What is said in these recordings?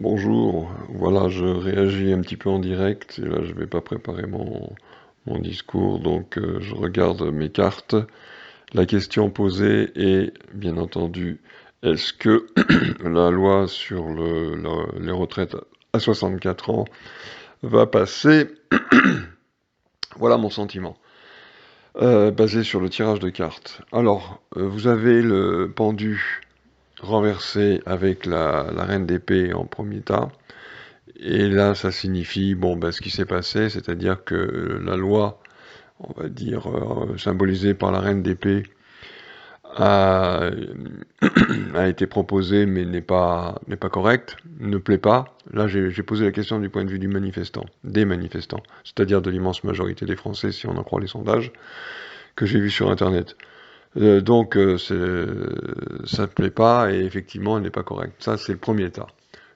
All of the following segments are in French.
Bonjour, voilà, je réagis un petit peu en direct, et là je vais pas préparer mon discours, donc je regarde mes cartes. La question posée est, bien entendu, est-ce que la loi sur les retraites à 64 ans va passer? Voilà mon sentiment, basé sur le tirage de cartes. Alors, vous avez le pendu renversé avec la reine d'épée en premier tas. Et là, ça signifie, bon, ben, ce qui s'est passé, c'est-à-dire que la loi, on va dire, symbolisée par la reine d'épée, a, a été proposée, mais n'est pas correcte, ne plaît pas. Là, j'ai posé la question du point de vue du manifestant, des manifestants, c'est-à-dire de l'immense majorité des Français, si on en croit les sondages que j'ai vus sur Internet. Donc, ça ne plaît pas, et effectivement, elle n'est pas correcte. Ça, c'est le premier tas.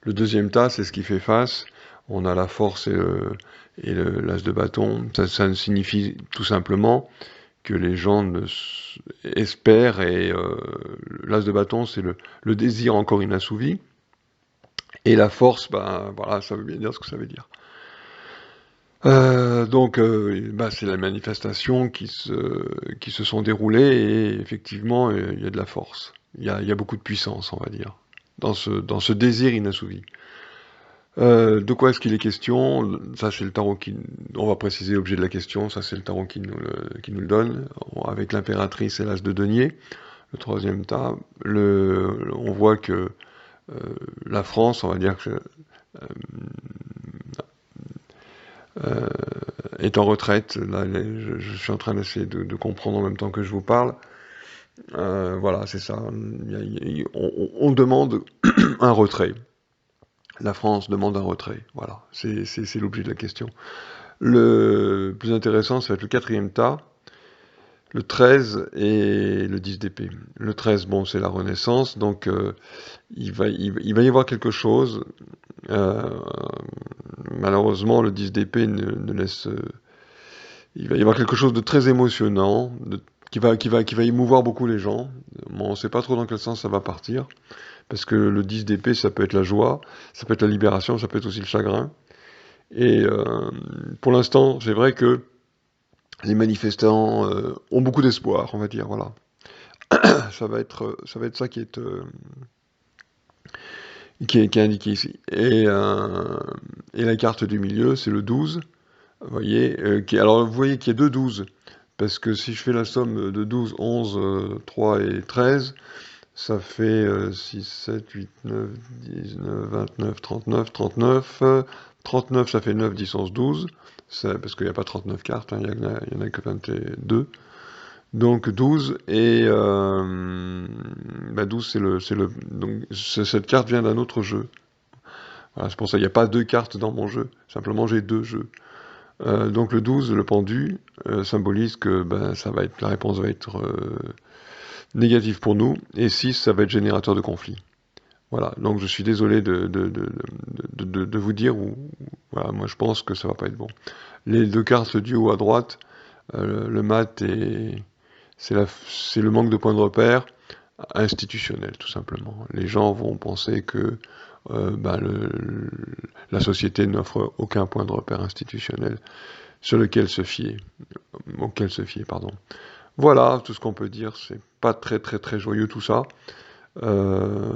Le deuxième tas, c'est ce qui fait face. On a la force et l'as de bâton. Ça signifie tout simplement que les gens espèrent, et l'as de bâton, c'est le désir encore inassouvi. Et la force, ben voilà, ça veut bien dire ce que ça veut dire. Donc, c'est la manifestation qui se sont déroulées, et effectivement, il y a de la force. Il y a beaucoup de puissance, on va dire, dans ce désir inassouvi. De quoi est-ce qu'il est question? Ça, c'est le tarot on va préciser l'objet de la question, ça c'est le tarot qui nous le donne, avec l'impératrice et l'as de denier. Le troisième tas, on voit que la France, on va dire que est en retraite. Là, je suis en train d'essayer de comprendre en même temps que je vous parle. Voilà, c'est ça. On demande un retrait. La France demande un retrait. Voilà, c'est l'objet de la question. Le plus intéressant, ça va être le quatrième tas, le 13 et le 10 d'épée. Le 13, bon, c'est la Renaissance, donc il va y avoir quelque chose. Malheureusement, le 10 d'épée ne laisse... il va y avoir quelque chose de très émotionnant, qui va émouvoir beaucoup les gens. Bon, on ne sait pas trop dans quel sens ça va partir, parce que le 10 d'épée, ça peut être la joie, ça peut être la libération, ça peut être aussi le chagrin. Et pour l'instant, c'est vrai que les manifestants ont beaucoup d'espoir, on va dire, voilà. Ça va être ça qui est indiqué ici. Et la carte du milieu, c'est le 12, vous voyez, alors vous voyez qu'il y a deux 12, parce que si je fais la somme de 12, 11, 3 et 13, ça fait 6, 7, 8, 9, 19, 29, 39, 39, 39 ça fait 9, 10, 11, 12, parce qu'il n'y a pas 39 cartes, hein, il n'y en a que 22, donc 12, et 12 donc cette carte vient d'un autre jeu. Voilà, c'est pour ça qu'il n'y a pas deux cartes dans mon jeu, simplement j'ai deux jeux. Donc le 12, le pendu, symbolise que la réponse va être négative pour nous, et 6, ça va être générateur de conflit. Voilà, donc je suis désolé de vous dire, voilà, moi je pense que ça va pas être bon. Les deux cartes du haut à droite, le mat c'est le manque de points de repère institutionnel, tout simplement. Les gens vont penser que la société n'offre aucun point de repère institutionnel auquel se fier, pardon. Voilà, tout ce qu'on peut dire, c'est pas très très très joyeux tout ça. Bon,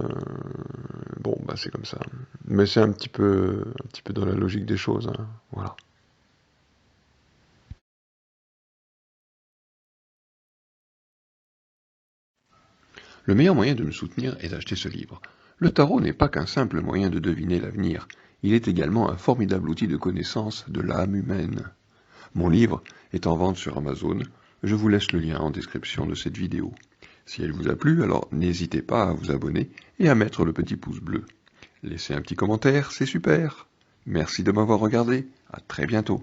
c'est comme ça. Mais c'est un petit peu dans la logique des choses, hein. Voilà. Le meilleur moyen de me soutenir est d'acheter ce livre. Le tarot n'est pas qu'un simple moyen de deviner l'avenir, il est également un formidable outil de connaissance de l'âme humaine. Mon livre est en vente sur Amazon, je vous laisse le lien en description de cette vidéo. Si elle vous a plu, alors n'hésitez pas à vous abonner et à mettre le petit pouce bleu. Laissez un petit commentaire, c'est super. Merci de m'avoir regardé, à très bientôt.